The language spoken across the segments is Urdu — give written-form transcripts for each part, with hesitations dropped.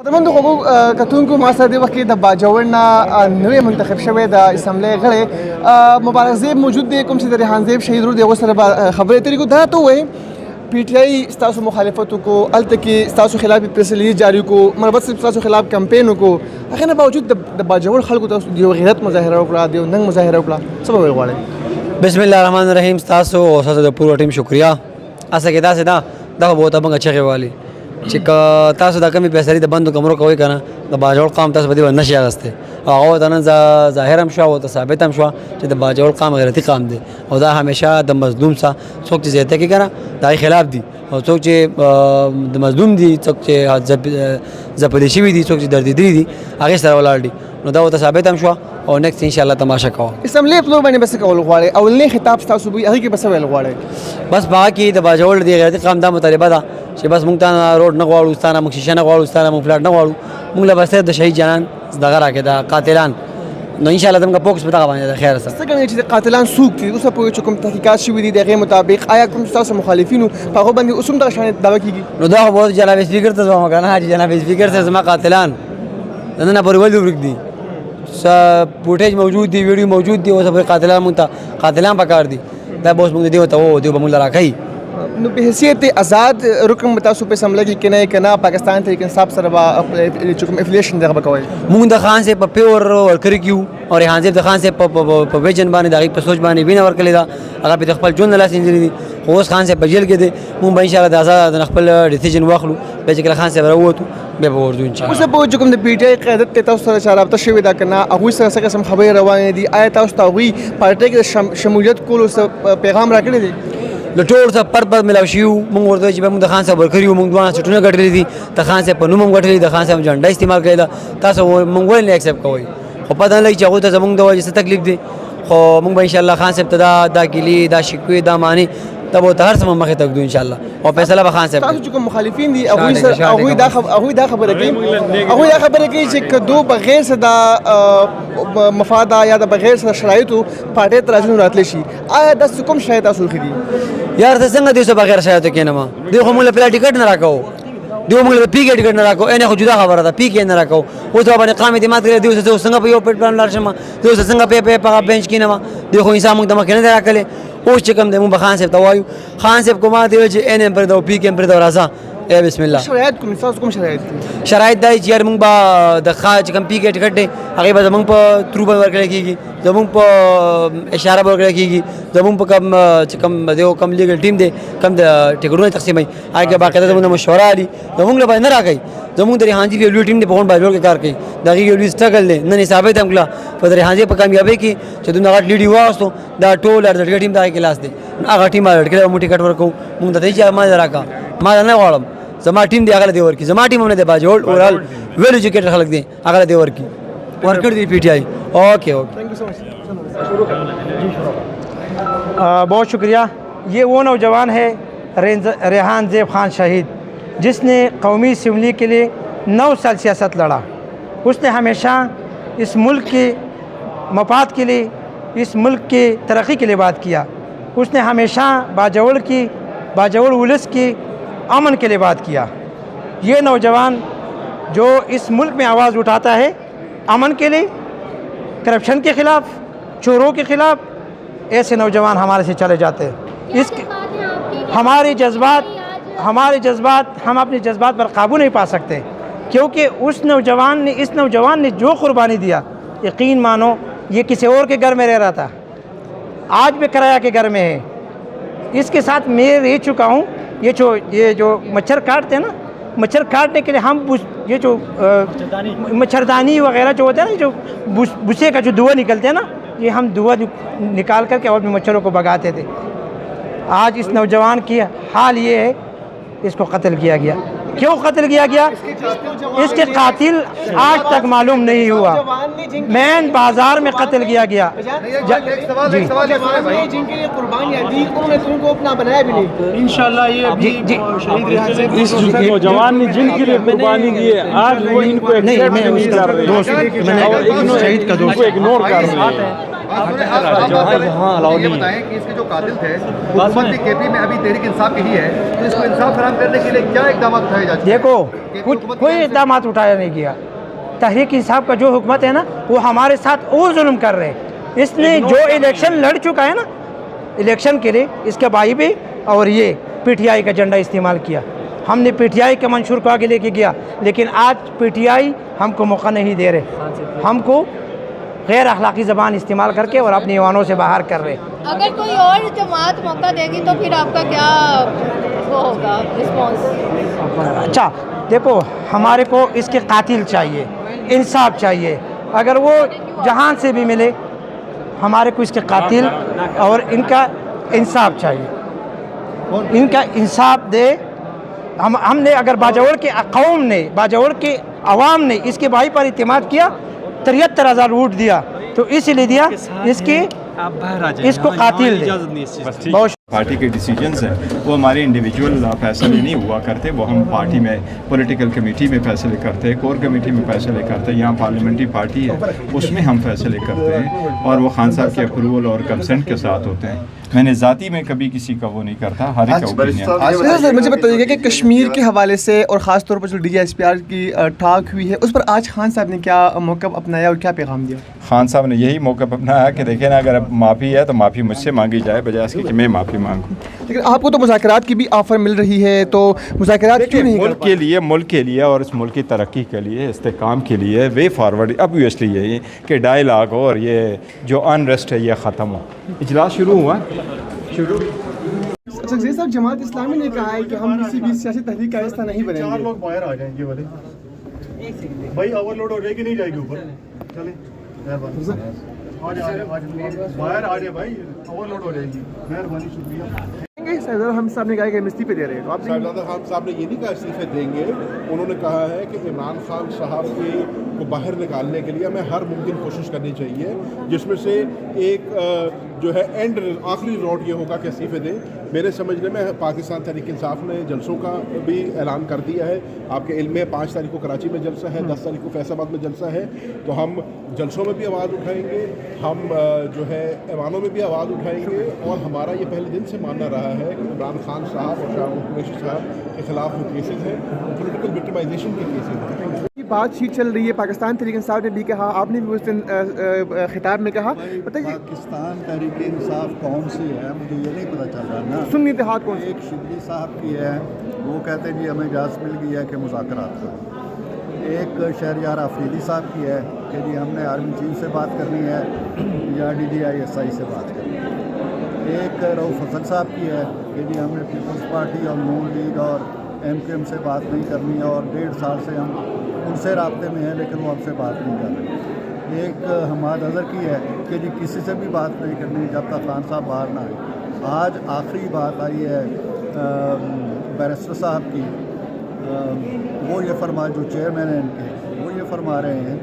خدمتو خو کتونکو ما سره د وخت کې د باجوړ نه نوې منتخب شوی د اسمبلی غړی مبارک زیب موجود دی، کوم چې د ریحان زیب شهید ورور دی هغه سره خبرې اترې کوو. دا ته ووایي پی ټی آی ستاسو مخالفت وکړو، هلته کې ستاسو خلاف پریس ریلیز جاري کړو، مربت صاحب ستاسو خلاف کمپین وکړو، هغې نه باوجود د باجوړ خلکو تاسو د یو غیرت مظاهره وکړه، د یو ننګ مظاهره وکړه، څه به ویل غواړئ؟ بسم الله الرحمن الرحیم. ستاسو او ستاسو د پورو ټیم شکریا. اصل کې داسې ده دا به ورته موږ چغې والي چې که تاسو دا کمې فیصلې د بندو کمرو کوئ که نه د باجوړ قام تاسو په دې باندې نشي اخیستی. هغه ورته نن ظاهر هم شوه او ورته ثابت هم شوه چې د باجوړ قام غیرتي قام دی او دا همیشه د مظلوم څخه څوک چې زیاتی کوي که نه د هغې خلاف دي، او څوک چې د مظلوم دي، څوک چې ځپلي شوي دي، څوک چې دردېدلي دي هغې سره ولاړ دي. نو دا ورته ثابت هم شوه او نیکسټ انشاءالله تماشا کوه. اسمبلی په باندې بس کول غواړئ، اولنی خطاب ستاسو به هغې کې به څه ویل غواړئ؟ بس په هغه کې د باجوړ د غیرتي قام دا مطالبه ده چې بس موږ ته روډ نه غواړو، ستا نه موږ شیشه نه غواړو، ستا نه موږ فلاټ نه غواړو، موږ له بس صرف د شهید جانان دغه راکړې د قاتلان. نو انشاءالله زموږ فوکس په دغه باندې ده. خیر سره څه ګڼئ چې د قاتلان څوک دي؟ اوسه پورې چې کوم تحقیقات شوي دي د هغې مطابق آیا کوم ستاسو مخالفینو په هغو باندې اوس هم دغه شان دعوه کېږي؟ نو دا خو به جناب سپیکر ته ځوم که نه چې جناب سپیکر صاحب زما قاتلان د نن پورې ولې ورک دي؟ فوټیج موجود دی، ویډیو موجود دی، اوس پورې قاتلان موږ ته قاتلان پکار دي. دا به اوس موږ د دې ورته ووایو، دوی به موږ له راښیي. نو په حیثیت آزاد رکن به تاسو په اسمبلی کې که نه پاکستان تحریک انصاف سره به چې کوم افیلیشن دغه به کوئ؟ موږ د خان صاحب په پیور ورکړی کیو او ریحان صاحب د خان صاحب په ویژن باندې د هغې په سوچ باندې وینه ورکړې ده، هغه پې د خپل ژوند نه لاس انځلي دي. خو اوس خان صاحب په جیل کې دی، موږ به انشاءالله د آزاد د خپل ډیسیژن واخلو، بیا چې کله خان صاحب راووتو بیا به ورځو انشاءالله. اوس په چې کوم د پی ټی آی قیادت ته تاسو سره چا رابطه شوې ده که نه، هغوی سره څه قسم خبرې روانې دي؟ آیا تاسو ته هغوی پارټۍ کې د شمولیت کولو څه پیغام راکړی دی؟ له ټول څه پر ملاو شوي وو، موږ ورته وایو چې موږ د خان صاحب ورکړي وو، موږ دواړه سیټونه ګټلي دي، د خان صاحب په نوم هم ګټلي، د خان صاحب جنډه استعمال کړې ده، تاسو موږ ولې نه ایکسپټ کوئ؟ خو پته نه لګي چې هغوی ته زموږ د وجې څه تکلیف دی. خو موږ به انشاءالله خان صاحب ته دا ګیلې، دا شکوې، دا معنی دا به ورته هر څه مخې ته ږدو انشاءالله او فیصله به خان صاحب تاسو چې کوم مخالفین دي هغوی دا خبره کوي چې که دو بغیر څه د مفاده یا د بغیر څه د شرایطو پارټۍ ته راځي نو راتلی شي. آیا داسې کوم شرایط تاسو ایښي دي؟ یار ته څنګه دوی څه بغیر شرایطو کښېنم؟ دوی خو موږ له فلایټ ټکټ نه راکوو، دوی موږ له پي کې ټکټ نه راکوو، اینې خو جدا خبره ده، پي کې نه راکوو. اوس باندې قام اعتماد کړی، دوی اوس څنګه په یو پټ پلان لاړ شم، دوی اوس څنګه په هغه بینچ کښېنم، دوی خو انسان موږ ته مخکې نه دی راکړلی. اوس چې کوم دی موږ به خان صاحب ته وایو، خان صاحب کوم دی چې این ایم پرېږده او پي کې هم پرېږده راځه بسم الله. شرایط کوم ستاسو کوم شرایط دي؟ شرایط دا چې یار موږ به د چې کوم پي کې ټکټ دی هغې به زموږ په ترو باندې ورکړی کېږي، زموږ په اشاره به ورکړی کېږي، زموږ په کوم چې کوم دی کوم لیګل ټیم دی کوم د ټکټونه تقسیموي هغې کې باقاعده زموږ د مشوره علي زموږ له باندې نه راکوي. زموږ د ریحان جي لوی ټیم دی په غونډ باجوړ کې کار کوي، د هغې یو لوی سټرګل دی، نن یې ثابت هم کړه په د ریحان جي په کامیابۍ کې چې دومره غټ لیډ یې واخیستو، دا ټول ارزښتګر ټیم د هغې کې لاس دی. هغه ټیم هغه ټکټ موږ ټکټ ورکوو، موږ ته دی چې ما راکړه، ما نه غواړم، زما ټیم دی هغه دی ورکړي، زما ټیم هم نه دی باجوړ اورال ویل ایجوکیټډ خلک دی هغه دی ورکړي دی پی ټی آئی. اوکے بہت شکریہ. یہ وہ نوجوان ہے ریحان زیب خان شہید جس نے قومی اسمبلی کے لیے 9 سال سیاست لڑا. اس نے ہمیشہ اس ملک کے مفاد کے لیے، اس ملک کی ترقی کے لیے بات کیا. اس نے ہمیشہ باجوڑ ولس کی امن کے لیے بات کیا. یہ نوجوان جو اس ملک میں آواز اٹھاتا ہے امن کے لیے، کرپشن کے خلاف، چوروں کے خلاف، ایسے نوجوان ہمارے سے چلے جاتے ہیں. ہمارے جذبات ہم اپنے جذبات پر قابو نہیں پا سکتے، کیونکہ اس نوجوان نے جو قربانی دیا، یقین مانو یہ کسی اور کے گھر میں رہ رہا تھا، آج بھی کرایہ کے گھر میں ہے. اس کے ساتھ میں رہ چکا ہوں. یہ جو مچھر کاٹتے ہیں نا، مچھر کاٹنے کے لیے ہم یہ جو مچھردانی وغیرہ جو ہوتا ہے نا، جو بسے کا جو دھواں نکلتے ہیں نا، یہ ہم دھواں نکال کر کے اور بھی مچھروں کو بھگاتے تھے. آج اس نوجوان کی حال یہ ہے، اس کو قتل کیا گیا. کیوں قتل کیا گیا؟ اس کے قاتل آج تک معلوم نہیں ہوا. مین بازار میں قتل کیا گیا. انشاءاللہ یہ اس نوجوان نے جن کے لیے قربانی دی ہے آج وہ ان کو ایکسپٹ نہیں کر رہے ہیں اور اگنور کر رہے ہیں. یہ بتائیں کہ اس کے جو قاتل تھے حکومت بھی کے پی میں ابھی تحریک انصاف کی ہی ہے، تو اس کو انصاف فراہم کرنے کے لیے کیا اقدامات اٹھائے جا چکے ہیں؟ دیکھو کوئی اقدامات اٹھایا نہیں گیا. تحریک انصاف کا جو حکومت ہے نا وہ ہمارے ساتھ اور ظلم کر رہے ہیں. اس نے جو الیکشن لڑ چکا ہے نا الیکشن کے لیے اس کے بھائی بھی اور یہ پی ٹی آئی کا جھنڈا استعمال کیا. ہم نے پی ٹی آئی کے منشور کو آگے لے کے گیا لیکن آج پی ٹی آئی ہم کو موقع نہیں دے رہے. ہم کو غیر اخلاقی زبان استعمال کر کے اور اپنے ایوانوں سے باہر کر رہے. اگر کوئی اور جماعت موقع دے گی تو پھر آپ کا کیا وہ ہوگا رسپانس؟ اچھا دیکھو ہمارے کو اس کے قاتل چاہیے، انصاف چاہیے. اگر وہ جہاں سے بھی ملے ہمارے کو اس کے قاتل اور ان کا انصاف چاہیے. ان کا انصاف دے. ہم نے اگر باجوڑ کے قوم نے باجوڑ کے عوام نے اس کے بھائی پر اعتماد کیا 73,000 ووٹ دیا تو اسی لیے دیا اس کو قاتل دے. پارٹی کے ڈیسیجنز ہیں وہ ہمارے انڈیویجول فیصلے نہیں ہوا کرتے، وہ ہم پارٹی میں پولیٹیکل کمیٹی میں فیصلے کرتے ہیں، کور کمیٹی میں فیصلے کرتے ہیں. یہاں پارلیمنٹری پارٹی ہے اس میں ہم فیصلے کرتے ہیں اور وہ خان صاحب کے اپروول اور کنسنٹ کے ساتھ ہوتے ہیں. میں نے ذاتی میں کبھی کسی کا وہ نہیں کرتا، ہر ایک کا اوپینین. مجھے بتائیے کہ کشمیر کے حوالے سے اور خاص طور پر جو D G S P R کی ٹاک ہوئی ہے اس پر آج خان صاحب نے کیا موقف اپنایا اور کیا پیغام دیا؟ خان صاحب نے یہی موقف اپنایا کہ دیکھیں نا اگر اب معافی ہے تو معافی مجھ سے مانگی جائے بجائے اس کی کہ میں معافی مانگوں. لیکن آپ کو تو مذاکرات کی بھی آفر مل رہی ہے تو مذاکرات کیوں نہیں؟ ملک کے لیے اور اس ملک کی ترقی کے لیے استحکام کے لیے وے فارورڈ ابویسلی یہی کہ ڈائیلاگ ہو اور یہ جو انریسٹ ہے یہ ختم ہو. اجلاس شروع ہوا سکزئی صاحب جماعت اسلامی نے کہا ہے کہ ہم کسی بھی سیاسی تحریک کا حصہ نہیں بنیں گے. لوگ باہر آ جائیں گے والے بھائی اوور لوڈ ہو جائے گی نہیں جائے گی اوپر چلیں باہر آ جائے بھائی اوور لوڈ ہو جائے گی. مہربانی شکریہ. صاحبزادہ خان صاحب نے کہا کہ ہم استعفے دے رہے ہیں. صاحبزادہ خان صاحب نے یہ نہیں کہا استعفے دیں گے، انہوں نے کہا ہے کہ عمران خان صاحب کو باہر نکالنے کے لیے ہمیں ہر ممکن کوشش کرنی چاہیے، جس میں سے ایک جو ہے اینڈ آخری روٹ یہ ہوگا کہ استعفے دیں. میرے سمجھنے میں پاکستان تحریک انصاف نے جلسوں کا بھی اعلان کر دیا ہے. آپ کے علم میں 5 تاریخ کو کراچی میں جلسہ ہے، 10 تاریخ کو فیصل آباد میں جلسہ ہے. تو ہم جلسوں میں بھی آواز اٹھائیں گے، ہم جو ہے ایوانوں میں بھی آواز اٹھائیں گے. اور ہمارا یہ پہلے دن سے ماننا رہا ہے کہ عمران خان صاحب اور شاہ قریشی صاحب کے خلاف جو کیسز ہیں وہ پولیٹیکل وکٹمائزیشن کے کیسز ہیں. بات چیت چل رہی ہے، پاکستان تحریک انصاف نے بھی کہا، آپ نے بھی اس دن خطاب میں کہا. پاکستان تحریک انصاف کون سی ہے مجھے یہ نہیں پتہ چل رہا نا. سنی اتحاد کون سی؟ ایک شبلی صاحب کی ہے، وہ کہتے ہیں جی ہمیں اجازت مل گئی ہے کہ مذاکرات کریں. ایک شہریار آفریدی صاحب کی ہے کہ جی ہم نے آرمی چیف سے بات کرنی ہے یا DDISI سے بات کرنی ہے. ایک رؤف فضل صاحب کی ہے کہ جی ہم نے پیپلز پارٹی اور نون لیگ اور MKM سے بات نہیں کرنی ہے اور 1.5 سال سے ہم ان سے رابطے میں ہیں لیکن وہ ہم سے بات نہیں کر رہے. ایک حماد اظہر کی ہے کہ جی کسی سے بھی بات نہیں کرنی جب تک خان صاحب باہر نہ آئے. آج آخری بات آئی ہے بیرسٹر صاحب کی، وہ یہ جو چیئرمین ہیں ان کے وہ یہ فرما رہے ہیں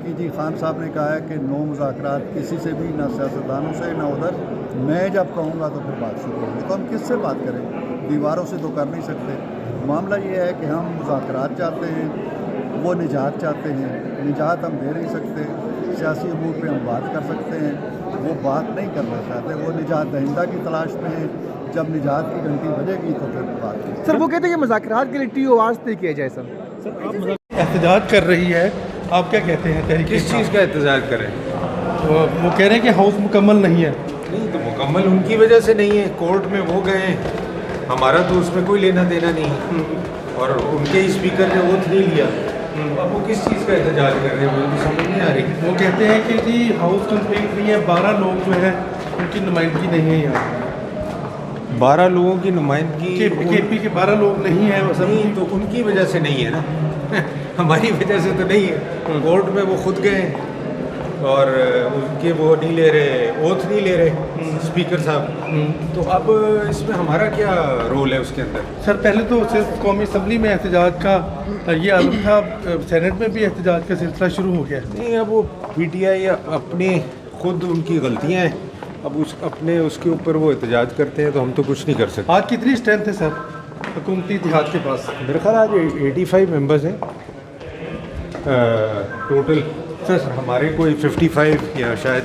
کہ جی خان صاحب نے کہا ہے کہ نو مذاکرات کسی سے بھی، نہ سیاستدانوں سے نہ ادھر. میں جب کہوں گا تو پھر بات شروع ہوگی. تو ہم کس سے بات کریں؟ دیواروں سے تو کر نہیں سکتے. معاملہ یہ ہے کہ ہم مذاکرات چاہتے ہیں، وہ نجات چاہتے ہیں. نجات ہم دے نہیں سکتے. سیاسی امور پہ ہم بات کر سکتے ہیں، وہ بات نہیں کرنا چاہتے. وہ نجات دہندہ کی تلاش میں ہیں. جب نجات کی گھنٹی بجے گی تو پھر بات کریں. سر وہ کہتے ہیں کہ مذاکرات کے لیے TORs طے کیا جائے. سر احتجاج کر رہی ہے، آپ کیا کہتے ہیں؟ تحریک کس چیز کا احتجاج کریں؟ وہ کہہ رہے ہیں کہ ہاؤس مکمل نہیں ہے. نہیں تو مکمل ان کی وجہ سے نہیں ہے، کورٹ میں وہ گئے ہیں، ہمارا تو اس میں کوئی لینا دینا نہیں. اور ان کے اسپیکر نے ووٹ نہیں لیا، اب وہ کس چیز کا احتجاج کر رہے ہیں مجھے سمجھ نہیں آ رہی. وہ کہتے ہیں کہ جی ہاؤس کمپلیٹ نہیں ہے، 12 لوگ جو ہیں ان کی نمائندگی نہیں ہے یہاں. 12 لوگوں کی نمائندگی KP کے 12 لوگ نہیں ہیں. نہیں تو ان کی وجہ سے نہیں ہے نا، ہماری وجہ سے تو نہیں ہے. کورٹ میں وہ خود گئے اور ان کے وہ نہیں لے رہے، اوتھ نہیں لے رہے اسپیکر صاحب. تو اب اس میں ہمارا کیا رول ہے اس کے اندر؟ سر پہلے تو صرف قومی اسمبلی میں احتجاج کا یہ عالم تھا، سینٹ میں بھی احتجاج کا سلسلہ شروع ہو گیا. نہیں اب وہ PTI اپنی خود ان کی غلطیاں ہیں، اب اپنے اس کے اوپر وہ احتجاج کرتے ہیں تو ہم تو کچھ نہیں کر سکتے. آج کتنی اسٹرینتھ ہے سر حکومتی اتحاد کے پاس؟ میرے خیال آج 85 ممبرز ہیں ٹوٹل. سر ہمارے کوئی 55 یا شاید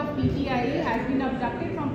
of PTI has been abducted from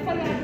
FIR